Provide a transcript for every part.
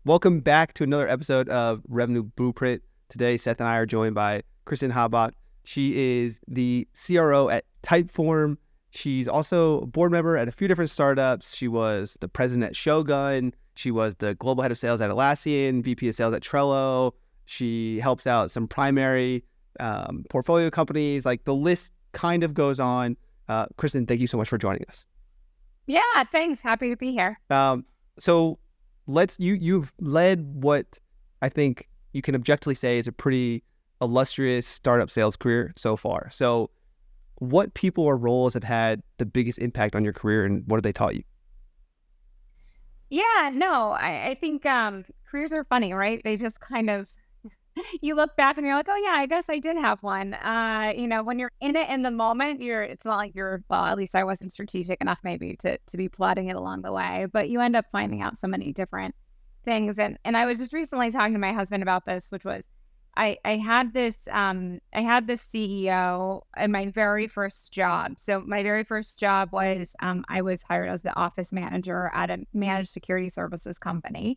Welcome back to another episode of Revenue Blueprint. Today, Seth and I are joined by Kristen Habacht. She is the CRO at Typeform. She's also a board member at a few different startups. She was the president at Shogun. She was the global head of sales at Atlassian, VP of sales at Trello. She helps out some primary portfolio companies. Like, the list kind of goes on. Kristen, thank you so much for joining us. Yeah, thanks. Happy to be here. So you've led what I think you can objectively say is a pretty illustrious startup sales career so far. So what people or roles have had the biggest impact on your career, and what have they taught you? Yeah, no, I think careers are funny, right? They just kind of, you look back and you're like, oh yeah, I guess I did have one. When you're in it in the moment, it's not like well, at least I wasn't strategic enough maybe to be plotting it along the way, but you end up finding out so many different things. And I was just recently talking to my husband about this, which was, I had this CEO in my very first job. So my very first job was, I was hired as the office manager at a managed security services company.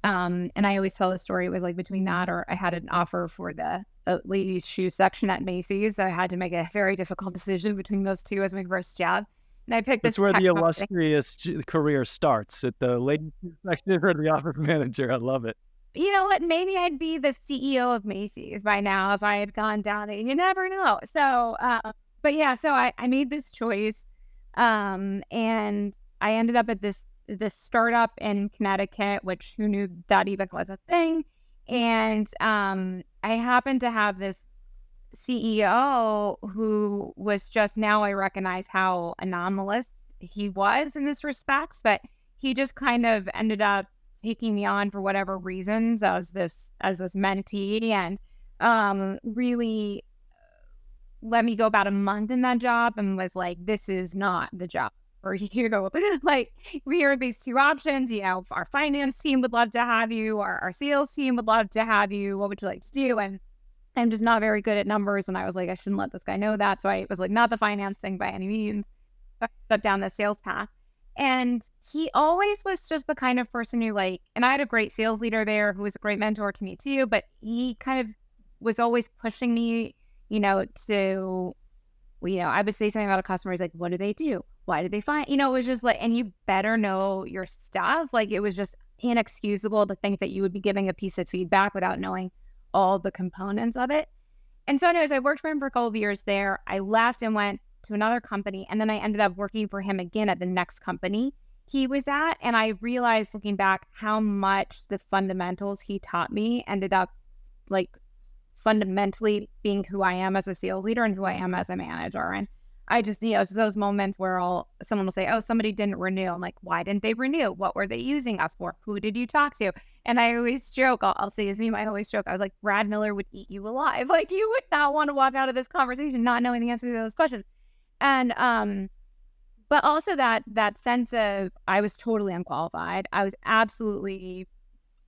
And I always tell the story, it was like between that or I had an offer for the ladies' shoe section at Macy's. So I had to make a very difficult decision between those two as my first job. And I picked this. That's where the illustrious career starts, at the ladies' shoe section or the office manager. I love it. You know what? Maybe I'd be the CEO of Macy's by now if I had gone down there. You never know. So, but yeah, so I made this choice, and I ended up at this startup in Connecticut, which who knew that even was a thing. And I happened to have this CEO who was just, now I recognize how anomalous he was in this respect, but he just kind of ended up taking me on for whatever reasons as this mentee, and really let me go about a month in that job and was like, this is not the job for you. Like, here are these two options. Our finance team would love to have you, or our sales team would love to have you. What would you like to do? And I'm just not very good at numbers. And I was like, I shouldn't let this guy know that. So I was like, not the finance thing by any means. So I got down the sales path. And he always was just the kind of person who, like, and I had a great sales leader there who was a great mentor to me too, but he kind of was always pushing me, to, I would say something about a customer. He's like, what do they do? Why did they find, it was just like, and you better know your stuff. Like, it was just inexcusable to think that you would be giving a piece of feedback without knowing all the components of it. And so anyways, I worked for him for a couple of years there. I left and went to another company, and then I ended up working for him again at the next company he was at. And I realized, looking back, how much the fundamentals he taught me ended up, like, fundamentally being who I am as a sales leader and who I am as a manager. And I just, it's those moments where someone will say, oh, somebody didn't renew. I'm like, why didn't they renew? What were they using us for? Who did you talk to? And I always joke, I'll say his name, I always joke, I was like, Brad Miller would eat you alive. Like, you would not want to walk out of this conversation not knowing the answer to those questions. And, but also that sense of, I was totally unqualified. I was absolutely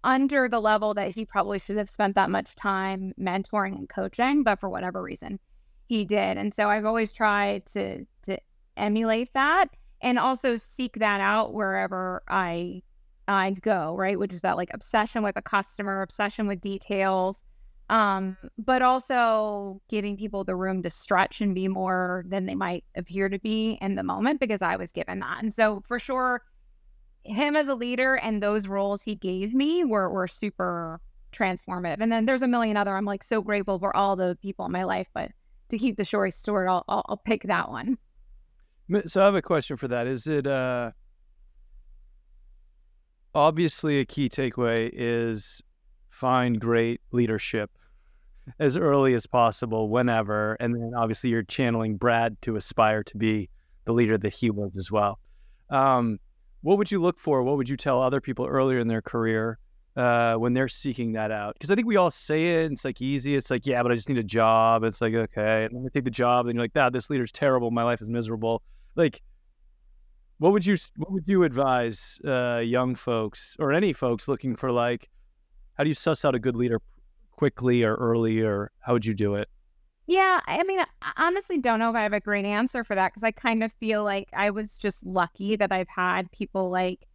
under the level that he probably should have spent that much time mentoring and coaching, but for whatever reason he did. And so I've always tried to emulate that and also seek that out wherever I go, right? Which is that, like, obsession with a customer, obsession with details, but also giving people the room to stretch and be more than they might appear to be in the moment, because I was given that. And so for sure, him as a leader and those roles he gave me were super transformative. And then there's a million other, I'm like so grateful for all the people in my life, but to keep the story short, I'll pick that one. So I have a question for that. Is it obviously a key takeaway is find great leadership as early as possible, whenever, and then obviously you're channeling Brad to aspire to be the leader that he was as well. What would you look for? What would you tell other people earlier in their career when they're seeking that out? Because I think we all say it, and it's like easy. It's like, yeah, but I just need a job. It's like, okay, and then you take the job, and you're like, this leader's terrible. My life is miserable. Like, what would you advise young folks or any folks looking for, like, how do you suss out a good leader quickly or early, or how would you do it? Yeah, I mean, I honestly don't know if I have a great answer for that, because I kind of feel like I was just lucky that I've had people like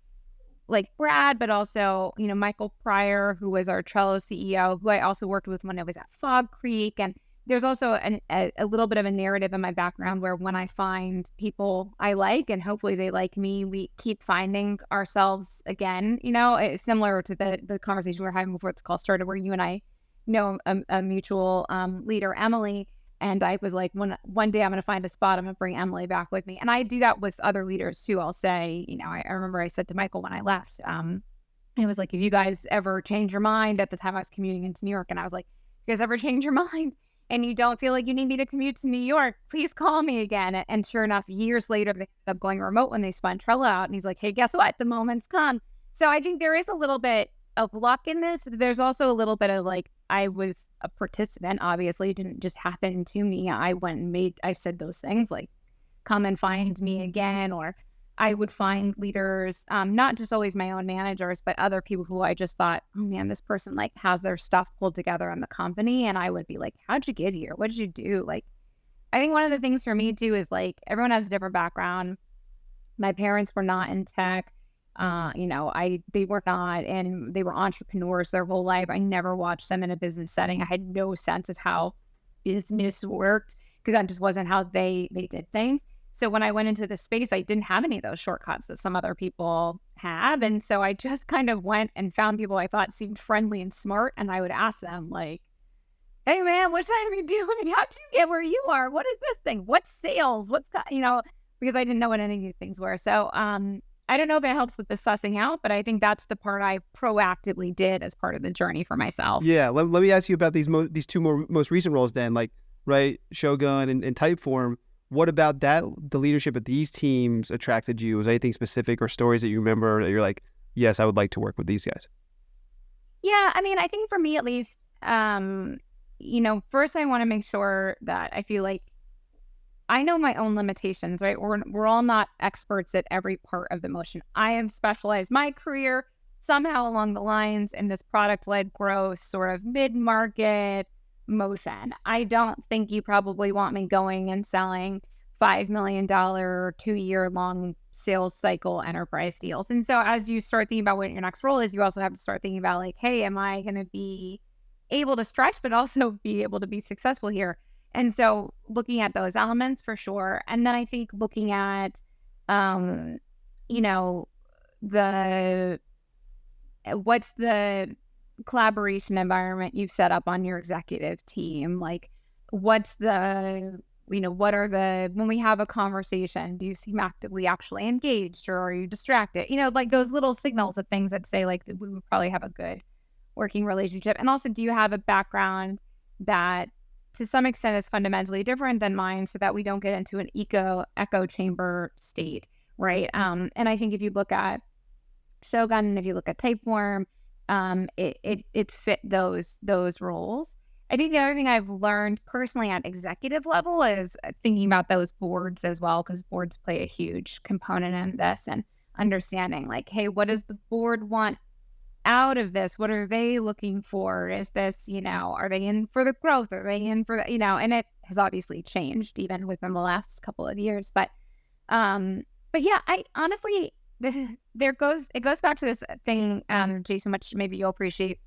like Brad, but also, Michael Pryor, who was our Trello CEO, who I also worked with when I was at Fog Creek. And there's also a little bit of a narrative in my background where when I find people I like and hopefully they like me, we keep finding ourselves again. It's similar to the conversation we were having before this call started, where you and I know a mutual leader, Emily. And I was like, one day I'm going to find a spot, I'm going to bring Emily back with me. And I do that with other leaders too. I'll say, I remember I said to Michael when I left, it was like, if you guys ever change your mind, at the time I was commuting into New York, and I was like, if you guys ever change your mind and you don't feel like you need me to commute to New York, please call me again. And sure enough, years later, they ended up going remote when they spun Trello out. And he's like, hey, guess what? The moment's come. So I think there is a little bit of luck in this. There's also a little bit of like, I was a participant, obviously. It didn't just happen to me. I said those things like, come and find me again, or I would find leaders, not just always my own managers, but other people who I just thought, oh man, this person like has their stuff pulled together in the company. And I would be like, how'd you get here? What did you do? Like, I think one of the things for me too is like, everyone has a different background. My parents were not in tech. They were not, and they were entrepreneurs their whole life. I never watched them in a business setting. I had no sense of how business worked because that just wasn't how they did things. So when I went into the space, I didn't have any of those shortcuts that some other people have. And so I just kind of went and found people I thought seemed friendly and smart. And I would ask them like, hey man, what should I be doing? How'd you get where you are? What is this thing? What's sales? Because I didn't know what any of these things were. So, I don't know if it helps with the sussing out, but I think that's the part I proactively did as part of the journey for myself. Yeah. Let me ask you about these two most recent roles then, like, right, Shogun and Typeform. What about the leadership of these teams attracted you? Was there anything specific or stories that you remember that you're like, yes, I would like to work with these guys? Yeah. I mean, I think for me at least, first I want to make sure that I feel like I know my own limitations, right? We're all not experts at every part of the motion. I have specialized my career somehow along the lines in this product-led growth sort of mid-market motion. I don't think you probably want me going and selling $5 million, 2-year-long sales cycle enterprise deals. And so as you start thinking about what your next role is, you also have to start thinking about like, hey, am I going to be able to stretch, but also be able to be successful here? And so looking at those elements for sure. And then I think looking at, what's the collaboration environment you've set up on your executive team? Like, what are when we have a conversation, do you seem actively actually engaged or are you distracted? Like those little signals of things that say like we would probably have a good working relationship. And also, do you have a background that to some extent is fundamentally different than mine so that we don't get into an echo chamber state, right? And I think if you look at Shogun and if you look at Typeform, it fit those roles. I think the other thing I've learned personally at executive level is thinking about those boards as well, because boards play a huge component in this and understanding like, hey, what does the board want out of this? What are they looking for? Is this, are they in for the growth? Are they in for, and it has obviously changed even within the last couple of years. But yeah, I honestly, it goes back to this thing, Jason, which maybe you'll appreciate.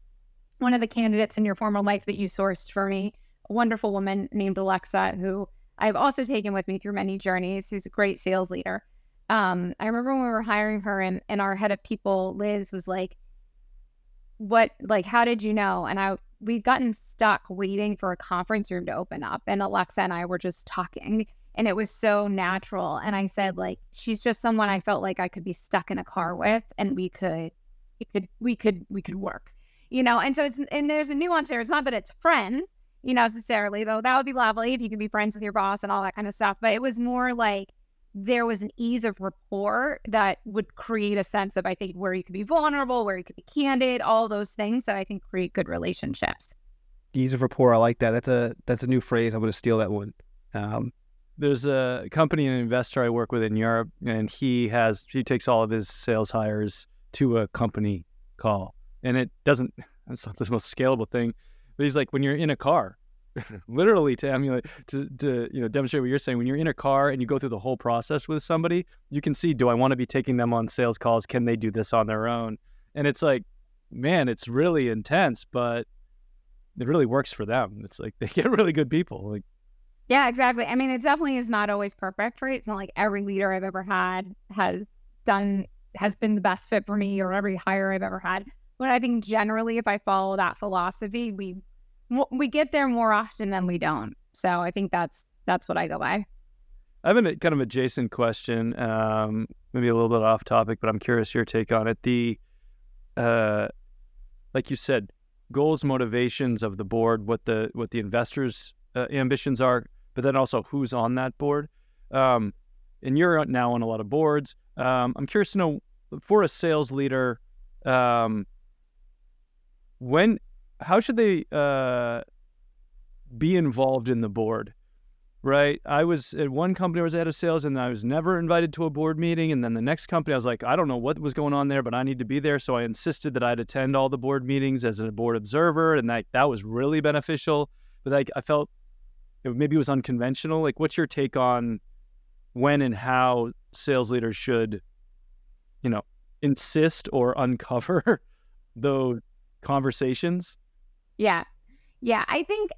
One of the candidates in your former life that you sourced for me, a wonderful woman named Alexa, who I've also taken with me through many journeys, who's a great sales leader. I remember when we were hiring her and our head of people, Liz, was like, how did you know? And we'd gotten stuck waiting for a conference room to open up, and Alexa and I were just talking and it was so natural. And I said, like, she's just someone I felt like I could be stuck in a car with and we could work, and so and there's a nuance there. It's not that it's friends, necessarily, though that would be lovely if you could be friends with your boss and all that kind of stuff. But it was more like there was an ease of rapport that would create a sense of, I think, where you could be vulnerable, where you could be candid, all those things that I think create good relationships. Ease of rapport. I like that. That's a new phrase. I'm going to steal that one. There's a company and an investor I work with in Europe, and he takes all of his sales hires to a company call. And it's not the most scalable thing, but he's like, when you're in a car, literally to emulate, to demonstrate what you're saying. When you're in a car and you go through the whole process with somebody, you can see, do I want to be taking them on sales calls? Can they do this on their own? And it's like, man, it's really intense, but it really works for them. It's like they get really good people. Like, yeah, exactly. I mean, it definitely is not always perfect, right? It's not like every leader I've ever had has been the best fit for me, or every hire I've ever had. But I think generally, if I follow that philosophy, we get there more often than we don't. So I think that's what I go by. I have a kind of adjacent question, maybe a little bit off topic, but I'm curious your take on it. Like you said, goals, motivations of the board, what the investors' ambitions are, but then also who's on that board. And you're now on a lot of boards. I'm curious to know, for a sales leader, how should they be involved in the board, right? I was at one company, I was head of sales, and I was never invited to a board meeting. And then the next company, I was like, I don't know what was going on there, but I need to be there. So I insisted that I'd attend all the board meetings as a board observer, and that was really beneficial. But I felt maybe it was unconventional. Like, what's your take on when and how sales leaders should, insist or uncover those conversations? Yeah. I think,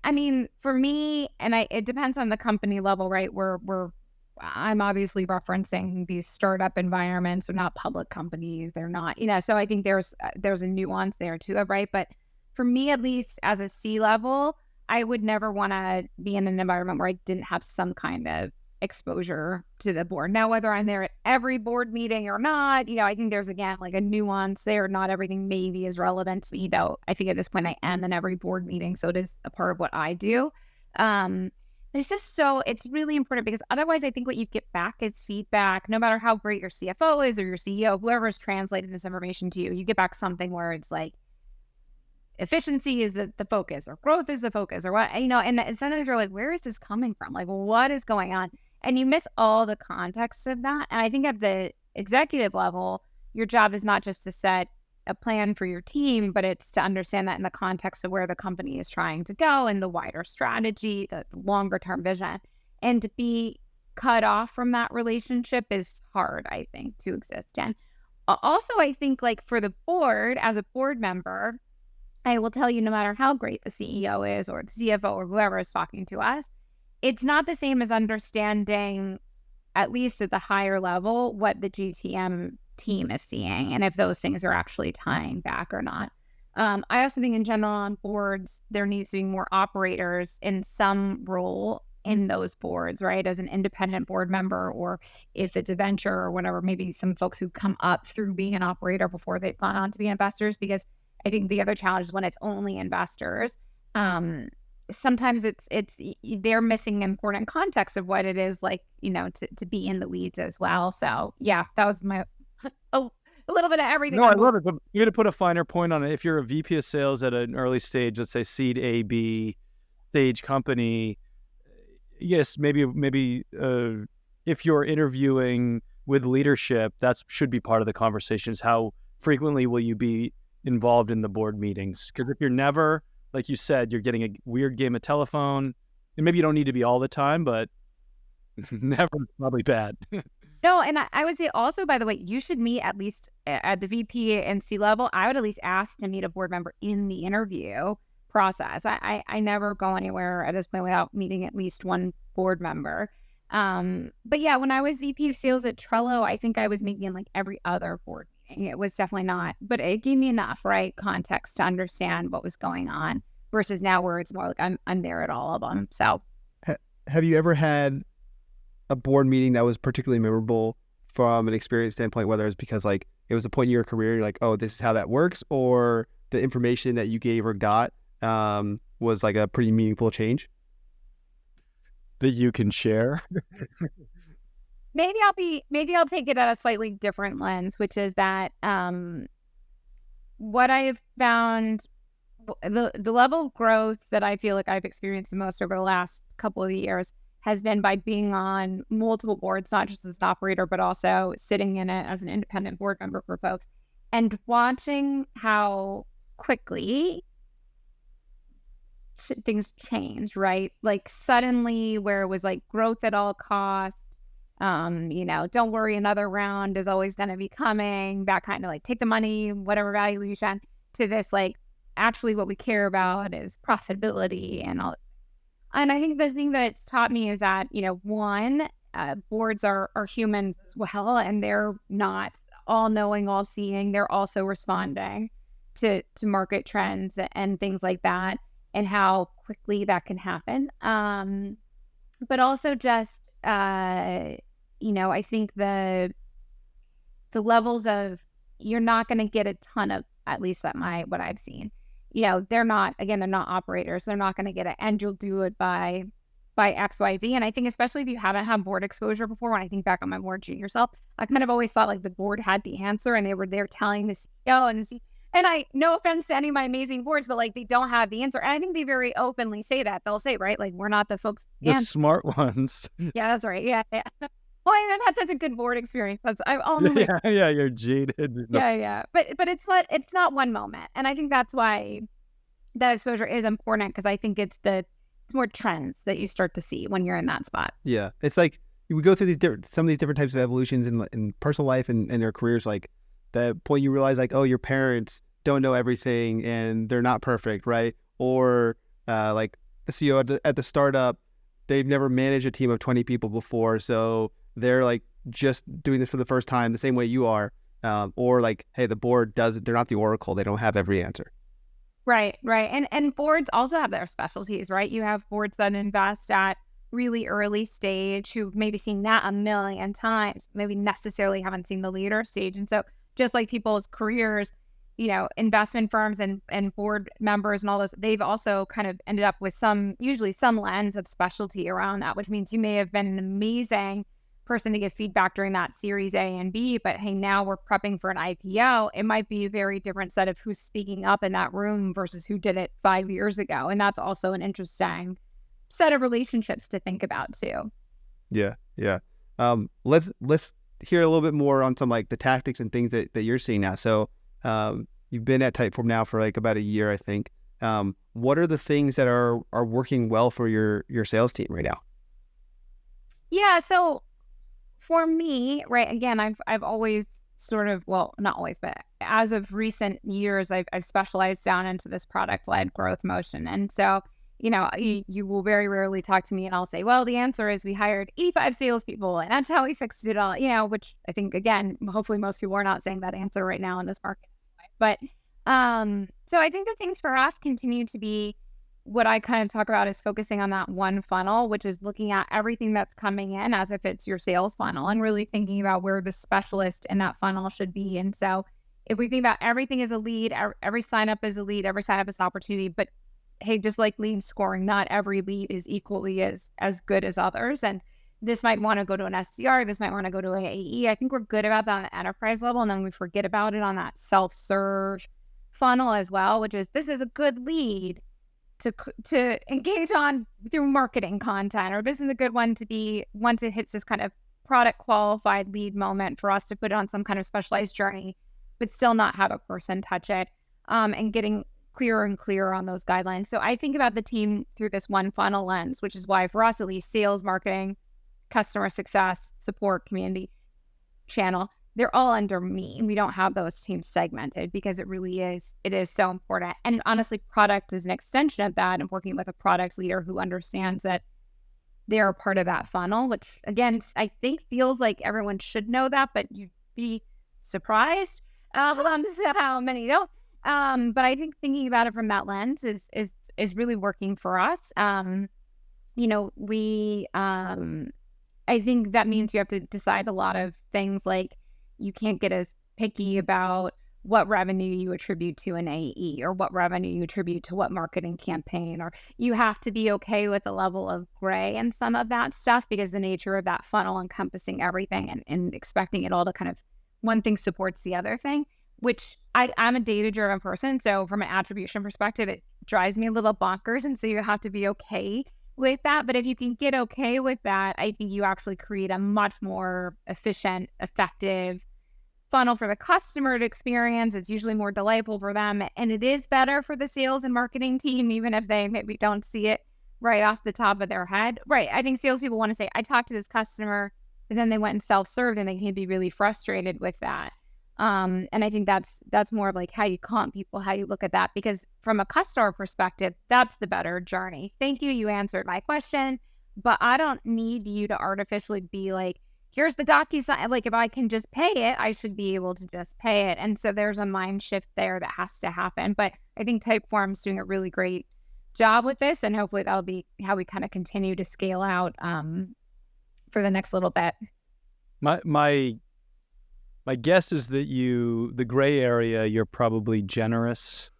for me, and it depends on the company level, right? I'm obviously referencing these startup environments. They're not public companies. They're not, so I think there's a nuance there too, right? But for me, at least as a C-level, I would never want to be in an environment where I didn't have some kind of exposure to the board. Now, whether I'm there at every board meeting or not, I think there's, again, like a nuance there. Not everything maybe is relevant to me, though. I think at this point I am in every board meeting, so it is a part of what I do. It's really important, because otherwise I think what you get back is feedback. No matter how great your CFO is or your CEO, whoever is translating this information to you, you get back something where it's like, efficiency is the focus, or growth is the focus, or what, and sometimes you're like, where is this coming from? Like, what is going on? And you miss all the context of that. And I think at the executive level, your job is not just to set a plan for your team, but it's to understand that in the context of where the company is trying to go and the wider strategy, the longer term vision. And to be cut off from that relationship is hard, I think, to exist in. Also, I think, like, for the board, as a board member, I will tell you, no matter how great the CEO is or the CFO or whoever is talking to us, it's not the same as understanding, at least at the higher level, what the GTM team is seeing and if those things are actually tying back or not. I also think in general on boards, there needs to be more operators in some role in those boards, right? As an independent board member, or if it's a venture or whatever, maybe some folks who come up through being an operator before they've gone on to be investors, because I think the other challenge is when it's only investors. Sometimes it's they're missing important context of what it is like, to be in the weeds as well. So yeah, that was my a little bit of everything. No, I love it. But you're going to put a finer point on it. If you're a VP of sales at an early stage, let's say seed A, B stage company, yes, maybe if you're interviewing with leadership, that should be part of the conversations. How frequently will you be involved in the board meetings? Because if you're never, like you said, you're getting a weird game of telephone, and maybe you don't need to be all the time, but never is probably bad. No, and I would say also, by the way, you should meet at least at the VP and C level. I would at least ask to meet a board member in the interview process. I never go anywhere at this point without meeting at least one board member. But yeah, when I was VP of sales at Trello, I think I was maybe in like every other board meeting. It was definitely not, but it gave me enough, right, context to understand what was going on, versus now where it's more like I'm there at all of them. So have you ever had a board meeting that was particularly memorable from an experience standpoint, whether it's because like it was a point in your career, you're like, oh, this is how that works, or the information that you gave or got was like a pretty meaningful change that you can share? Maybe I'll take it at a slightly different lens, which is that what I have found, the level of growth that I feel like I've experienced the most over the last couple of years has been by being on multiple boards, not just as an operator, but also sitting in it as an independent board member for folks, and watching how quickly things change, right? Like suddenly where it was like growth at all costs, don't worry, another round is always going to be coming, that kind of like take the money, whatever valuation, to this like actually what we care about is profitability and all. And I think the thing that it's taught me is that, one, boards are humans as well, and they're not all knowing, all seeing. They're also responding to market trends and things like that, and how quickly that can happen. But also just, I think the levels of, you're not going to get a ton of, at least at what I've seen, they're not operators. They're not going to get it. And you'll do it by XYZ. And I think especially if you haven't had board exposure before, when I think back on my more junior self, I kind of always thought like the board had the answer and they were there telling the CEO and the CEO. And no offense to any of my amazing boards, but like they don't have the answer. And I think they very openly say that. They'll say, right, like we're not the folks. The smart ones. Yeah, that's right. Yeah. Well, I've had such a good board experience. I've only you're jaded. Yeah. But it's not one moment, and I think that's why that exposure is important, because I think it's more trends that you start to see when you're in that spot. Yeah, it's like we go through some of these different types of evolutions in personal life and their careers. Like the point you realize, like, oh, your parents don't know everything and they're not perfect, right? Or like the CEO at the startup, they've never managed a team of 20 people before, so they're like just doing this for the first time the same way you are. Or like, hey, the board they're not the oracle. They don't have every answer. Right. And boards also have their specialties, right? You have boards that invest at really early stage who've maybe seen that a million times, maybe necessarily haven't seen the later stage. And so just like people's careers, investment firms and board members and all those, they've also kind of ended up with usually some lens of specialty around that, which means you may have been an amazing person to give feedback during that series A and B, but hey, now we're prepping for an IPO. It might be a very different set of who's speaking up in that room versus who did it 5 years ago. And that's also an interesting set of relationships to think about too. Yeah. Let's hear a little bit more on some like the tactics and things that you're seeing now. So you've been at Typeform now for like about a year, I think. What are the things that are working well for your sales team right now? Yeah, so for me, right, again, I've always sort of, well, not always, but as of recent years, I've specialized down into this product-led growth motion. And so, you will very rarely talk to me and I'll say, well, the answer is we hired 85 salespeople and that's how we fixed it all, which I think, again, hopefully most people are not saying that answer right now in this market. But so I think the things for us continue to be what I kind of talk about is focusing on that one funnel, which is looking at everything that's coming in as if it's your sales funnel and really thinking about where the specialist in that funnel should be. And so if we think about everything as a lead, every sign up is a lead, every sign up is an opportunity, but hey, just like lead scoring, not every lead is equally as good as others. And this might want to go to an SDR, this might want to go to an AE. I think we're good about that on the enterprise level, and then we forget about it on that self-serve funnel as well, which is this is a good lead to engage on through marketing content, or this is a good one to be once it hits this kind of product qualified lead moment for us to put it on some kind of specialized journey, but still not have a person touch it, and getting clearer and clearer on those guidelines. So I think about the team through this one funnel lens, which is why for us, at least sales, marketing, customer success, support, community, channel, they're all under me. We don't have those teams segmented because it is so important. And honestly, product is an extension of that, and working with a product leader who understands that they're a part of that funnel, which again, I think feels like everyone should know that, but you'd be surprised how many don't. But I think thinking about it from that lens is really working for us. I think that means you have to decide a lot of things, like you can't get as picky about what revenue you attribute to an AE or what revenue you attribute to what marketing campaign, or you have to be okay with a level of gray and some of that stuff, because the nature of that funnel encompassing everything and expecting it all to kind of one thing supports the other thing, which I'm a data-driven person. So from an attribution perspective, it drives me a little bonkers. And so you have to be okay with that. But if you can get okay with that, I think you actually create a much more efficient, effective funnel for the customer to experience. It's usually more delightful for them. And it is better for the sales and marketing team, even if they maybe don't see it right off the top of their head. Right. I think salespeople want to say, I talked to this customer, but then they went and self-served, and they can be really frustrated with that. And I think that's more of like how you comp people, how you look at that, because from a customer perspective, that's the better journey. Thank you. You answered my question, but I don't need you to artificially be like, here's the DocuSign. Like, if I can just pay it, I should be able to just pay it. And so there's a mind shift there that has to happen. But I think Typeform's doing a really great job with this, and hopefully that'll be how we kind of continue to scale out for the next little bit. My guess is that the gray area, you're probably generous,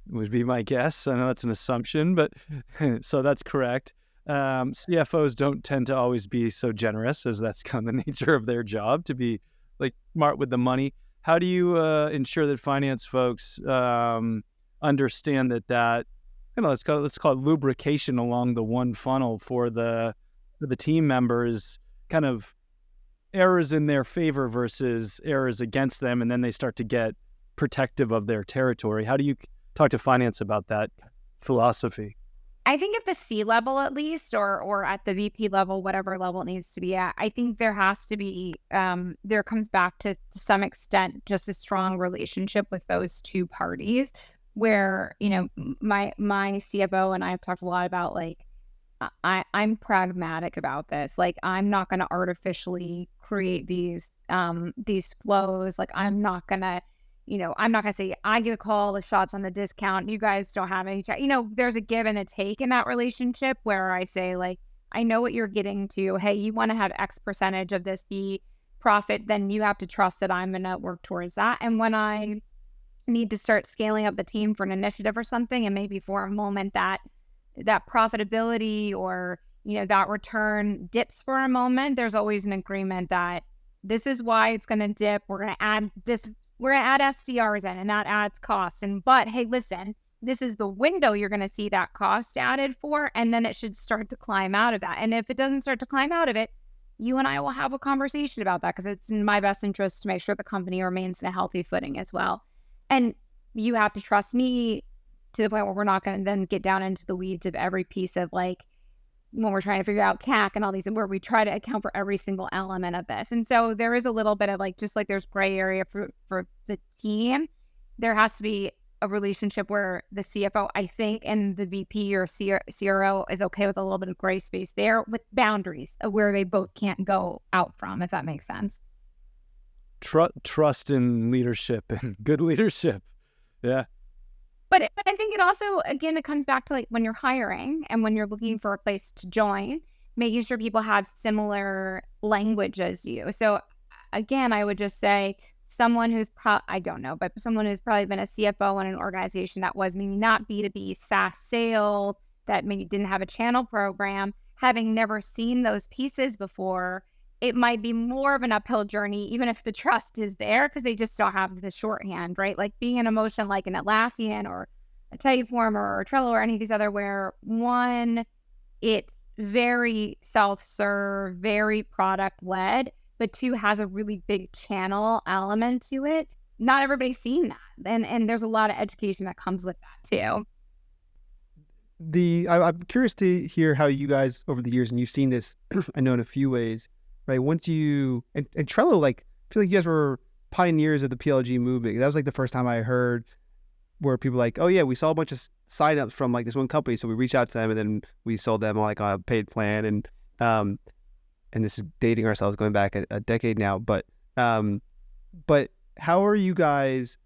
would be my guess. I know that's an assumption, but so that's correct. CFOs don't tend to always be so generous, as that's kind of the nature of their job, to be like smart with the money. How do you ensure that finance folks understand that let's call it lubrication along the one funnel for the team members, kind of errors in their favor versus errors against them, and then they start to get protective of their territory? How do you talk to finance about that philosophy? I think at the C level, at least, or at the VP level, whatever level it needs to be at, I think there has to be, there comes back to some extent, just a strong relationship with those two parties where, my CFO and I have talked a lot about, like, I'm pragmatic about this. Like, I'm not going to artificially create these flows. Like, I'm not going to say, I get a call, the shots on the discount, you guys don't have any, there's a give and a take in that relationship where I say, like, I know what you're getting to. Hey, you want to have X percentage of this be profit, then you have to trust that I'm going to work towards that. And when I need to start scaling up the team for an initiative or something, and maybe for a moment that profitability or, that return dips for a moment, there's always an agreement that this is why it's going to dip. We're going to add this. We're going to add SDRs in, and that adds cost. But hey, listen, this is the window you're going to see that cost added for, and then it should start to climb out of that. And if it doesn't start to climb out of it, you and I will have a conversation about that, because it's in my best interest to make sure the company remains in a healthy footing as well. And you have to trust me to the point where we're not going to then get down into the weeds of every piece of, like, when we're trying to figure out CAC and all these, where we try to account for every single element of this. And so there is a little bit of, like, just like there's gray area for the team, there has to be a relationship where the CFO, I think, and the VP or CRO is okay with a little bit of gray space there, with boundaries of where they both can't go out from, if that makes sense. Trust in leadership and good leadership. Yeah. But I think it also, again, it comes back to, like, when you're hiring and when you're looking for a place to join, making sure people have similar language as you. So again, I would just say someone who's someone who's probably been a CFO in an organization that was maybe not B2B SaaS sales, that maybe didn't have a channel program, having never seen those pieces before, it might be more of an uphill journey, even if the trust is there, because they just don't have the shorthand, right? Like being in a motion like an Atlassian or a Typeform or a Trello or any of these other, where one, it's very self-serve, very product-led, but two, has a really big channel element to it. Not everybody's seen that. And there's a lot of education that comes with that too. I'm curious to hear how you guys, over the years, and you've seen this, I know, in a few ways, right? Once you, and Trello, like, I feel like you guys were pioneers of the PLG movement. That was like the first time I heard where people were like, oh yeah, we saw a bunch of signups from like this one company, so we reached out to them and then we sold them like a paid plan. And this is dating ourselves, going back a decade now. But how are you guys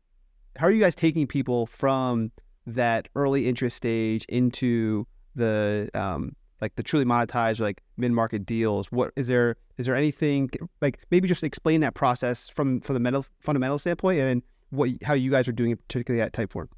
taking people from that early interest stage into the like the truly monetized, or like mid-market deals? What is there anything, like, maybe just explain that process from the fundamental standpoint, and how you guys are doing it, particularly at Typeform?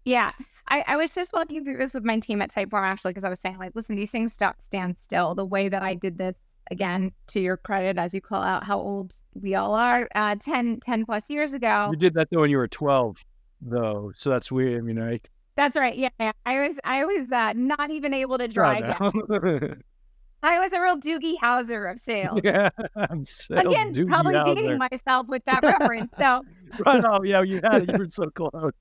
Yeah, I was just walking through this with my team at Typeform, actually, because I was saying, like, listen, these things stand still. The way that I did this, again, to your credit, as you call out how old we all are, 10 plus years ago. You did that though when you were 12, though, so that's weird. I mean, like, that's right. Yeah. I was not even able to drive yet. I was a real Doogie Howser of sales. Yeah, Again, Doogie probably Howser. dating myself with that reference. So Right. Oh, yeah, you had it. You were so close.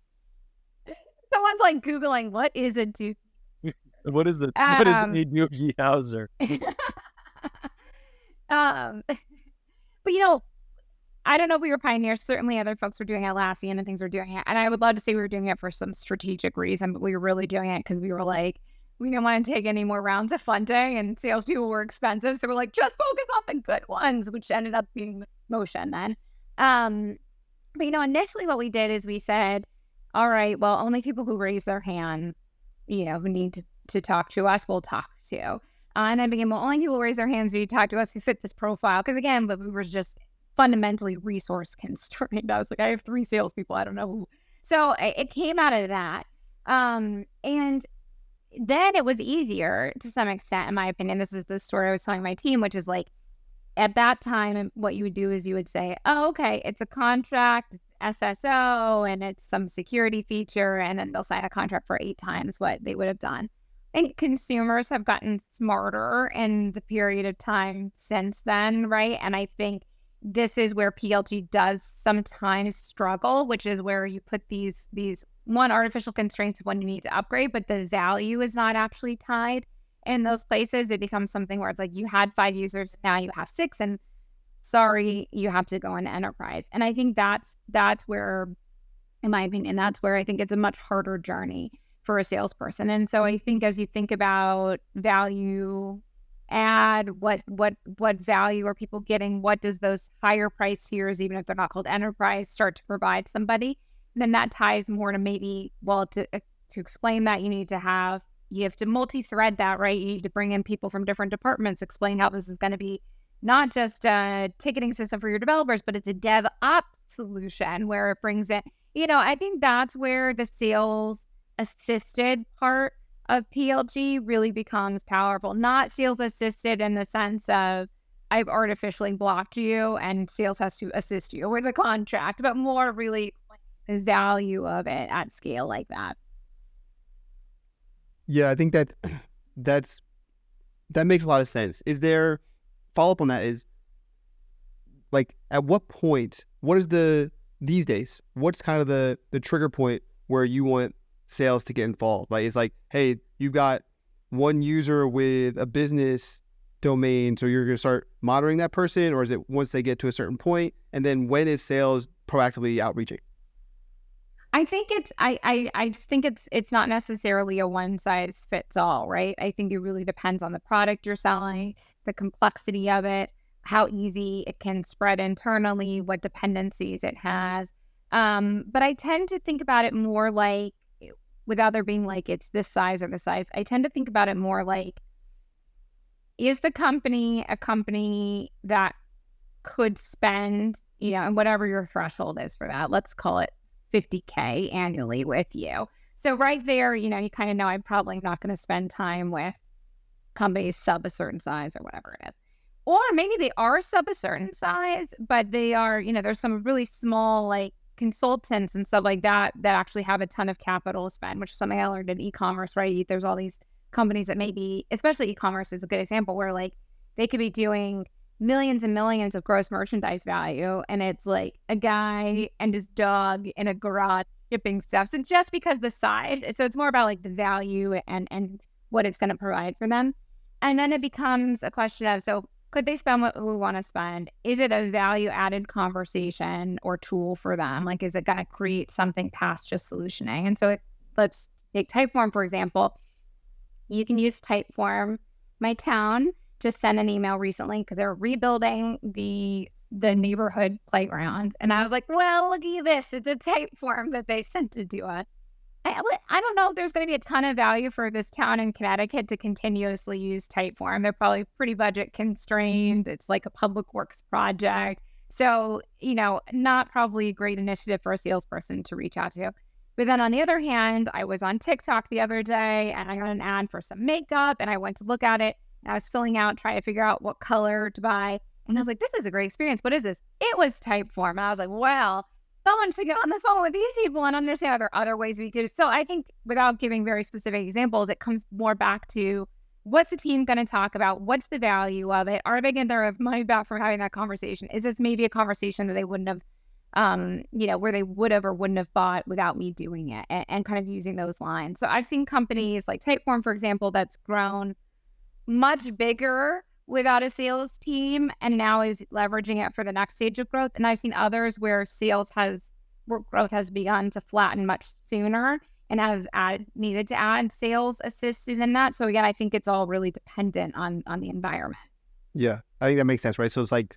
someone's like Googling, what is a Doogie? What is it? What is a Um, Doogie Howser? but you know, I don't know if we were pioneers. Certainly other folks were doing Atlassian and things were doing it. And I would love to say we were doing it for some strategic reason, but we were really doing it because we were like, we didn't want to take any more rounds of funding and salespeople were expensive. So we're like, just focus on the good ones, which ended up being motion then. But you know, initially what we did is we said, all right, well, only people who raise their hands, you know, who need to talk to us, we'll talk to. And then became, well, only people who raise their hands who need to talk to us who fit this profile. Because again, but we were just fundamentally resource constrained. I was like, I have 3 salespeople. I don't know who. So it came out of that. And then it was easier to some extent, in my opinion. This is the story I was telling my team, which is like, at that time, what you would do is you would say, oh, okay, it's a contract, it's SSO, and it's some security feature, and then they'll sign a contract for 8 times what they would have done. And consumers have gotten smarter in the period of time since then, right? And I think this is where PLG does sometimes struggle, which is where you put these one artificial constraints when you need to upgrade, but the value is not actually tied in those places. It becomes something where it's like you had 5 users, now you have 6, and sorry, you have to go into enterprise. And I think that's where, in my opinion, that's where I think it's a much harder journey for a salesperson. And so I think as you think about value add, what value are people getting? What does those higher price tiers, even if they're not called enterprise, start to provide somebody? Then that ties more to maybe, well, to explain that you have to multi-thread that, right? You need to bring in people from different departments, explain how this is going to be not just a ticketing system for your developers, but it's a DevOps solution where it brings in, you know, I think that's where the sales assisted part of PLG really becomes powerful. Not sales assisted in the sense of I've artificially blocked you and sales has to assist you with a contract, but more really the value of it at scale like that. Yeah, I think that makes a lot of sense. Is there follow-up on that is like at what point, these days, what's kind of the trigger point where you want sales to get involved? Like it's like, hey, you've got one user with a business domain, so you're going to start monitoring that person, or is it once they get to a certain point? And then when is sales proactively outreaching? I think I just think it's not necessarily a one size fits all, right? I think it really depends on the product you're selling, the complexity of it, how easy it can spread internally, what dependencies it has. But I tend to think about it more like, without there being like it's this size or this size, I tend to think about it more like, is the company a company that could spend, you know, and whatever your threshold is for that, let's call it $50K annually with you. So right there, you know, you kind of know I'm probably not going to spend time with companies sub a certain size or whatever it is. Or maybe they are sub a certain size, but they are, you know, there's some really small like consultants and stuff like that that actually have a ton of capital to spend, which is something I learned in e-commerce, right? There's all these companies that maybe, especially e-commerce is a good example where like they could be doing millions and millions of gross merchandise value, and it's like a guy and his dog in a garage shipping stuff. So just because the size, so it's more about like the value and what it's going to provide for them. And then it becomes a question of, so could they spend what we want to spend? Is it a value added conversation or tool for them? Like, is it going to create something past just solutioning? And so let's take Typeform, for example. You can use Typeform. My town just sent an email recently because they're rebuilding the neighborhood playground. And I was like, well, look at this. It's a Typeform that they sent it to us. I don't know if there's going to be a ton of value for this town in Connecticut to continuously use Typeform. They're probably pretty budget constrained. It's like a public works project. So, you know, not probably a great initiative for a salesperson to reach out to. But then on the other hand, I was on TikTok the other day and I got an ad for some makeup and I went to look at it. And I was filling out, trying to figure out what color to buy. And I was like, this is a great experience. What is this? It was Typeform. And I was like, well, someone should get on the phone with these people and understand are there other ways we could. So I think without giving very specific examples, it comes more back to what's the team going to talk about? What's the value of it? Are they getting their money back from having that conversation? Is this maybe a conversation that they wouldn't have, where they would have or wouldn't have bought without me doing it, and kind of using those lines. So I've seen companies like Typeform, for example, that's grown much bigger without a sales team and now is leveraging it for the next stage of growth. And I've seen others where growth has begun to flatten much sooner and has needed to add sales assisted in that. So again, I think it's all really dependent on the environment. Yeah, I think that makes sense, right? So it's like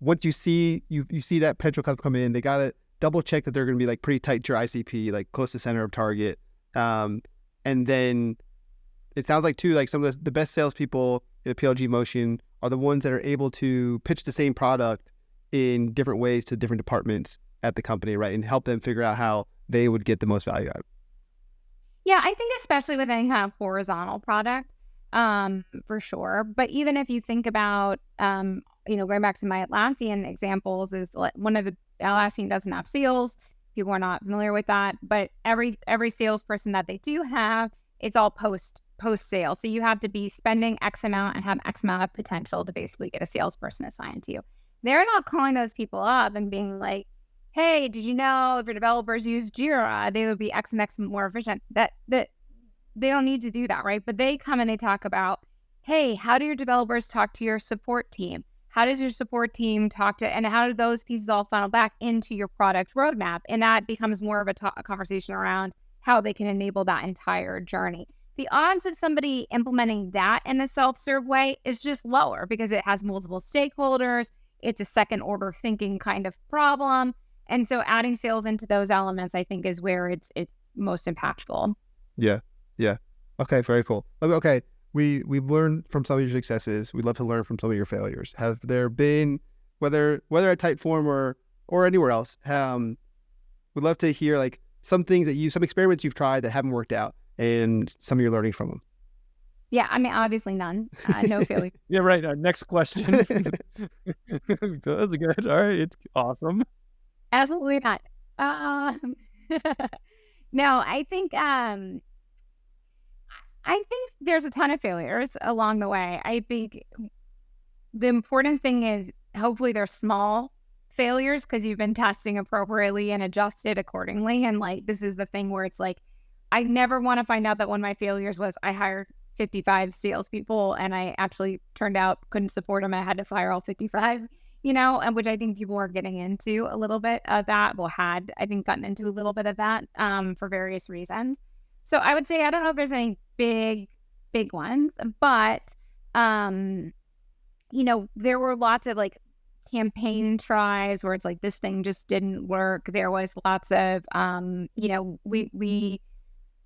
once you see that potential customer come in, they gotta double check that they're gonna be like pretty tight to your ICP, like close to center of target. And then it sounds like too, like some of the best salespeople in a PLG motion are the ones that are able to pitch the same product in different ways to different departments at the company, right? And help them figure out how they would get the most value out of it. Yeah, I think especially with any kind of horizontal product, for sure. But even if you think about, going back to my Atlassian examples, is like one of the Atlassian doesn't have sales. People are not familiar with that, but every salesperson that they do have, it's all post sale. So you have to be spending X amount and have X amount of potential to basically get a salesperson assigned to you. They're not calling those people up and being like, hey, did you know if your developers use Jira, they would be X and X more efficient? That they don't need to do that, right? But they come and they talk about, hey, how do your developers talk to your support team? How does your support team talk to, and how do those pieces all funnel back into your product roadmap? And that becomes more of a conversation around how they can enable that entire journey. The odds of somebody implementing that in a self-serve way is just lower because it has multiple stakeholders. It's a second order thinking kind of problem. And so adding sales into those elements, I think, is where it's most impactful. Yeah. Okay, very cool. Okay, we've learned from some of your successes. We'd love to learn from some of your failures. Have there been, whether at Typeform or anywhere else, we'd love to hear like some experiments you've tried that haven't worked out and some of your learning from them. Yeah, I mean, obviously none. No failure. Yeah, right. Next question. That's good. All right, it's awesome. Absolutely not. No, I think there's a ton of failures along the way. I think the important thing is hopefully they're small failures because you've been testing appropriately and adjusted accordingly. And like, this is the thing where it's like, I never want to find out that one of my failures was I hired 55 salespeople and I actually turned out couldn't support them. I had to fire all 55, and which I think people are getting into a little bit of that. Well, had I think gotten into a little bit of that for various reasons. So I would say I don't know if there's any big ones, but there were lots of like campaign tries where it's like this thing just didn't work. There was lots of we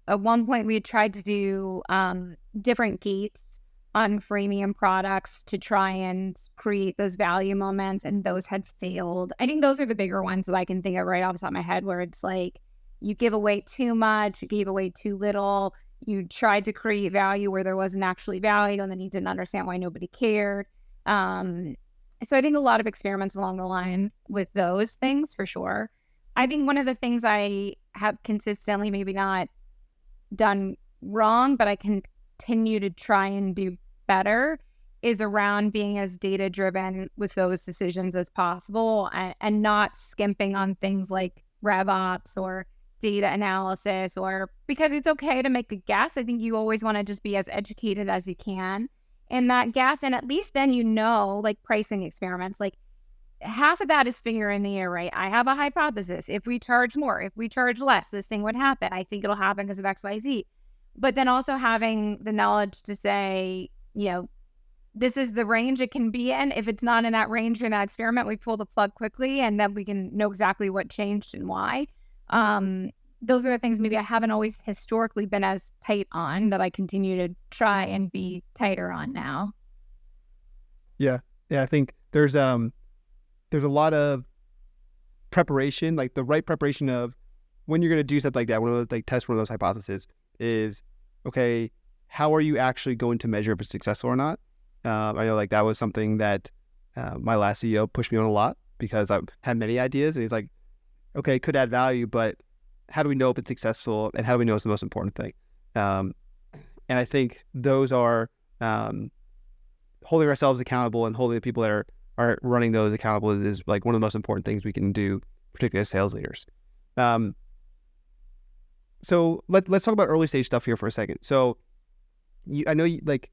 at one point we had tried to do different gates on freemium products to try and create those value moments, and those had failed. I think those are the bigger ones that I can think of right off the top of my head, where it's like you give away too much, you gave away too little, you tried to create value where there wasn't actually value, and then you didn't understand why nobody cared. So I think a lot of experiments along the line with those things for sure. I think one of the things I have consistently maybe not done wrong, but I continue to try and do better is around being as data driven with those decisions as possible and not skimping on things like RevOps or data analysis, or because it's okay to make a guess. I think you always want to just be as educated as you can in that guess. And at least then, like pricing experiments, like half of that is finger in the air, right? I have a hypothesis. If we charge more, if we charge less, this thing would happen. I think it'll happen because of X, Y, Z. But then also having the knowledge to say, this is the range it can be in. If it's not in that range in that experiment, we pull the plug quickly and then we can know exactly what changed and why. Those are the things maybe I haven't always historically been as tight on that I continue to try and be tighter on now. Yeah. I think there's a lot of preparation, like the right preparation of when you're going to do something like that, one of those, like test one of those hypotheses is, okay, how are you actually going to measure if it's successful or not? I know like that was something that my last CEO pushed me on a lot because I had many ideas and he's like, okay, it could add value, but how do we know if it's successful and how do we know it's the most important thing? And I think those are holding ourselves accountable and holding the people that are running those accountable is like one of the most important things we can do, particularly as sales leaders. So let's talk about early stage stuff here for a second. So I know like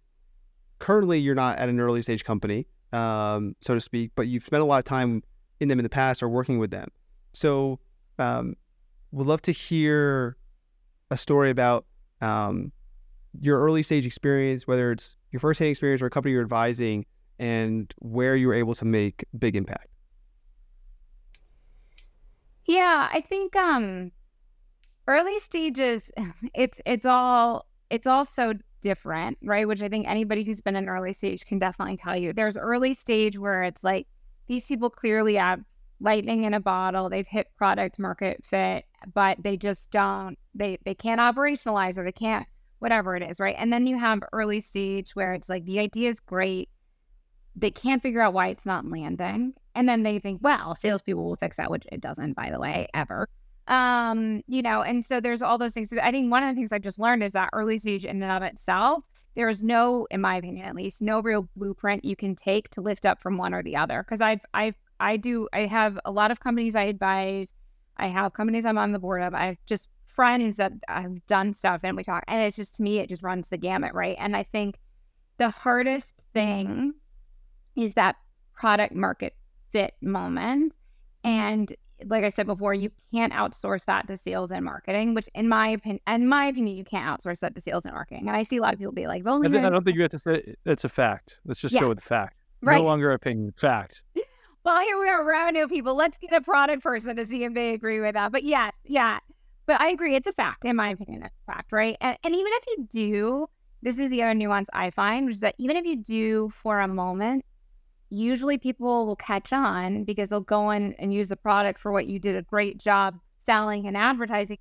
currently you're not at an early stage company, so to speak, but you've spent a lot of time in them in the past or working with them. So would love to hear a story about your early stage experience, whether it's your first-hand experience or a company you're advising, and where you were able to make big impact. Yeah, I think early stages, it's all so different, right? Which I think anybody who's been in early stage can definitely tell you. There's early stage where it's like these people clearly have lightning in a bottle. They've hit product market fit, but they just don't. They can't operationalize, or they can't whatever it is, right? And then you have early stage where it's like the idea is great. They can't figure out why it's not landing. And then they think, well, salespeople will fix that, which it doesn't, by the way, ever. And so there's all those things. I think one of the things I just learned is that early stage in and of itself, there is no, in my opinion at least, no real blueprint you can take to lift up from one or the other. Because I have a lot of companies I advise. I have companies I'm on the board of. I have just friends that have done stuff and we talk. And it's just, to me, it just runs the gamut, right? And I think the hardest thing is that product market fit moment. And like I said before, you can't outsource that to sales and marketing, which in my opinion, you can't outsource that to sales and marketing. And I see a lot of people be like, well, I don't think you have to say it's a fact. Let's just go with the fact. Right. No longer opinion, fact. Well, here we are, revenue people. Let's get a product person to see if they agree with that. But yeah. But I agree. It's a fact. In my opinion, it's a fact, right? And even if you do, this is the other nuance I find, which is that even if you do for a moment, usually people will catch on because they'll go in and use the product for what you did a great job selling and advertising.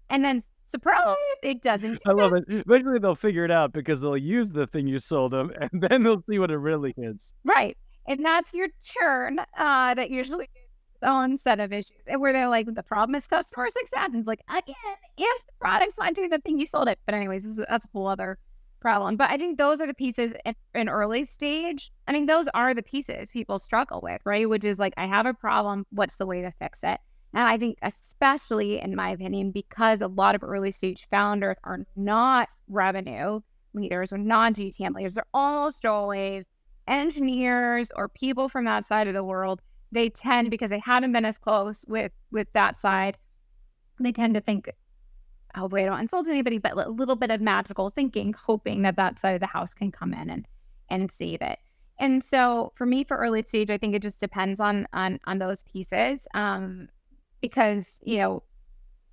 And then, surprise, it doesn't. I love it. Eventually they'll figure it out because they'll use the thing you sold them, and then they'll see what it really is. Right. And that's your churn that usually is its own set of issues. And where they're like, the problem is customer success. And it's like, again, if the product's not doing the thing you sold it. But anyways, that's a whole other problem. But I think those are the pieces in early stage. I mean, those are the pieces people struggle with, right? Which is like, I have a problem. What's the way to fix it? And I think especially, in my opinion, because a lot of early stage founders are not revenue leaders or non-GTM leaders, they're almost always engineers or people from that side of the world. They tend, because they haven't been as close with that side, they tend to think, hopefully I don't insult anybody, but a little bit of magical thinking, hoping that side of the house can come in and save it. And so for me, for early stage, I think it just depends on those pieces, because,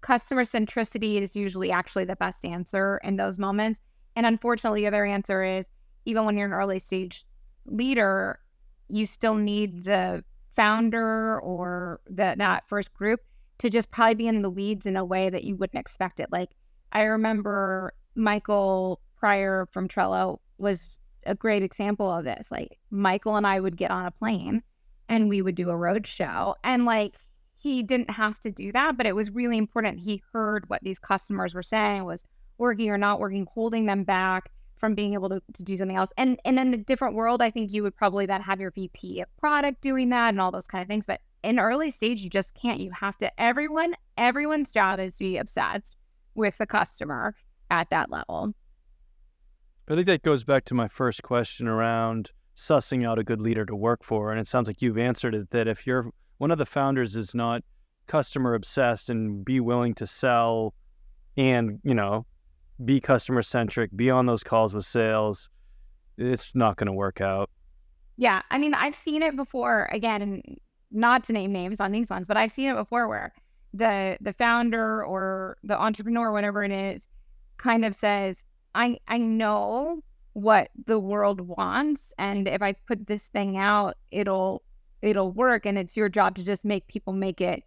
customer centricity is usually actually the best answer in those moments. And unfortunately, the other answer is, even when you're an early stage leader, you still need the founder or that first group to just probably be in the weeds in a way that you wouldn't expect it. Like, I remember Michael Pryor from Trello was a great example of this. Like, Michael and I would get on a plane and we would do a road show, and like, he didn't have to do that, but it was really important. He heard what these customers were saying was working or not working, holding them back from being able to do something else. And in a different world, I think you would probably then have your VP of product doing that and all those kind of things. But in early stage, you just can't. You have to, everyone's job is to be obsessed with the customer at that level. I think that goes back to my first question around sussing out a good leader to work for. And it sounds like you've answered it, that if you're one of the founders is not customer obsessed and be willing to sell and, be customer centric, be on those calls with sales, it's not going to work out. Yeah. I mean, I've seen it before, again, and not to name names on these ones, but I've seen it before where the founder or the entrepreneur, whatever it is, kind of says, I know what the world wants, and if I put this thing out, it'll work, and it's your job to just make people make it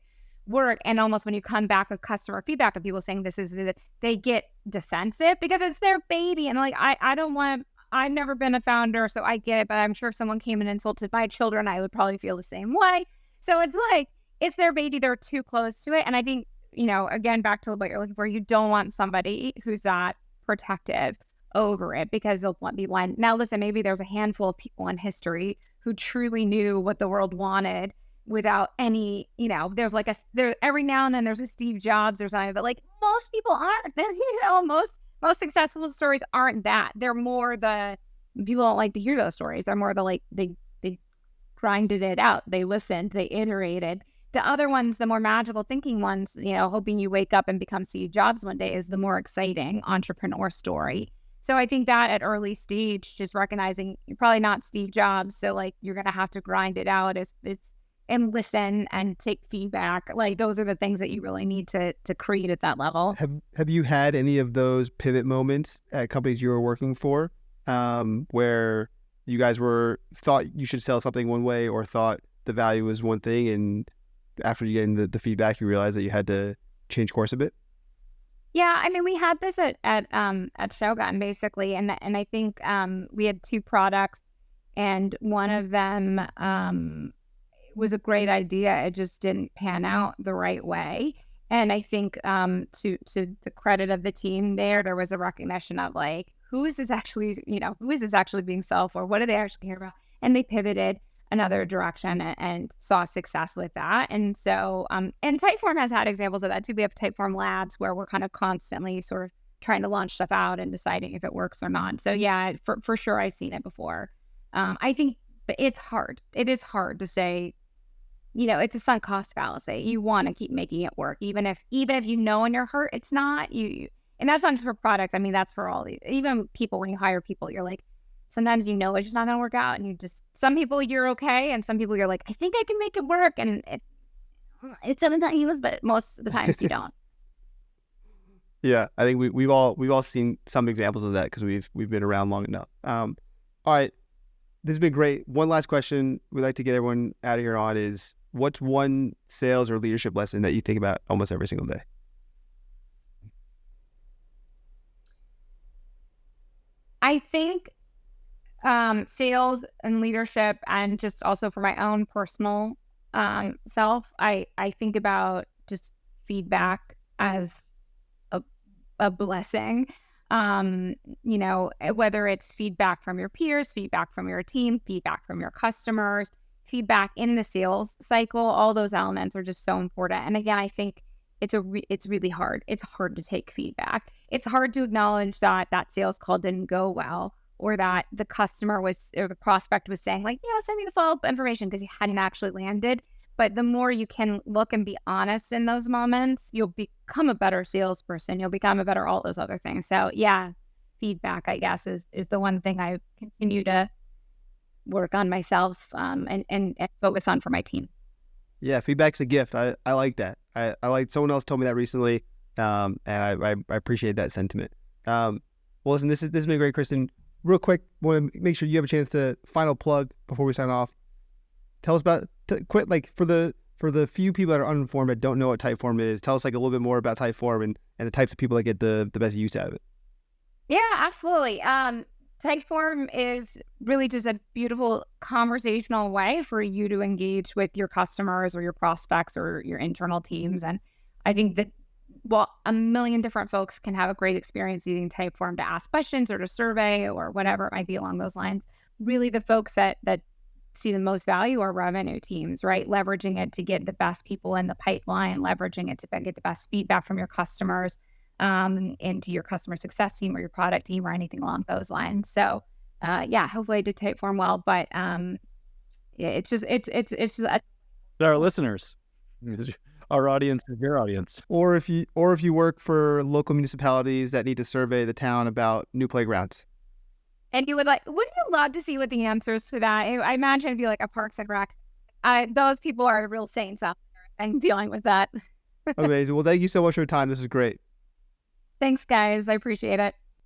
work. And almost when you come back with customer feedback of people saying this is it, they get defensive because it's their baby. And like, I don't want to, I've never been a founder, so I get it, but I'm sure if someone came and insulted my children, I would probably feel the same way. So it's like, it's their baby, they're too close to it. And I think, again, back to what you're looking for, you don't want somebody who's that protective over it because they'll be blind. Now, listen, maybe there's a handful of people in history who truly knew what the world wanted without any, there's like there every now and then there's a Steve Jobs or something, but like most people aren't, most successful stories aren't that. They're more people don't like to hear those stories. They're more they grinded it out. They listened, they iterated. The other ones, the more magical thinking ones, hoping you wake up and become Steve Jobs one day is the more exciting entrepreneur story. So I think that at early stage, just recognizing you're probably not Steve Jobs. So like, you're going to have to grind it out and listen and take feedback. Like those are the things that you really need to create at that level. Have you had any of those pivot moments at companies you were working for where you guys thought you should sell something one way or thought the value was one thing, and after you getting the feedback, you realized that you had to change course a bit? Yeah, I mean, we had this at Shogun basically, and I think we had 2 products, and one of them was a great idea. It just didn't pan out the right way, and I think to the credit of the team there was a recognition of like, who is this actually being sold for? What do they actually care about? And they pivoted another direction and saw success with that. And so, and Typeform has had examples of that too. We have Typeform Labs where we're kind of constantly sort of trying to launch stuff out and deciding if it works or not. So yeah, for sure, I've seen it before. I think it's hard. It is hard to say, it's a sunk cost fallacy. You want to keep making it work, even if you know in your heart it's not. And that's not just for products. I mean, that's for all these. Even people, when you hire people, you're like, sometimes it's just not going to work out. And some people you're okay. And some people you're like, I think I can make it work. And it's sometimes, but most of the times you don't. Yeah, I think we've all seen some examples of that because we've been around long enough. All right, this has been great. One last question we'd like to get everyone out of here on is, what's one sales or leadership lesson that you think about almost every single day? I think sales and leadership, and just also for my own personal self, I think about just feedback as a blessing. Whether it's feedback from your peers, feedback from your team, feedback from your customers, feedback in the sales cycle, all those elements are just so important. And again, I think it's really hard. It's hard to take feedback. It's hard to acknowledge that sales call didn't go well, or that the customer or the prospect was saying like, send me the follow-up information because you hadn't actually landed. But the more you can look and be honest in those moments, you'll become a better salesperson. You'll become a better all those other things. So yeah, feedback, I guess, is the one thing I continue to work on myself and focus on for my team. Yeah, feedback's a gift. I like that. I like, someone else told me that recently, and I appreciate that sentiment. Well, listen, this has been great, Kristen. Real quick, want to make sure you have a chance to final plug before we sign off. Tell us about for the few people that are uninformed that don't know what Typeform is. Tell us like a little bit more about Typeform and the types of people that get the best use out of it. Yeah, absolutely. Typeform is really just a beautiful conversational way for you to engage with your customers or your prospects or your internal teams. And I think that a million different folks can have a great experience using Typeform to ask questions or to survey or whatever it might be along those lines. Really, the folks that see the most value are revenue teams, right? Leveraging it to get the best people in the pipeline, leveraging it to get the best feedback from your customers, into your customer success team or your product team or anything along those lines. So, hopefully I did Typeform well, but it's our listeners, our audience is your audience. Or if you work for local municipalities that need to survey the town about new playgrounds. And wouldn't you love to see what the answers to that? I imagine it'd be like a Parks and Rec. Those people are real saints out there and dealing with that. Amazing. Well, thank you so much for your time. This is great. Thanks, guys. I appreciate it.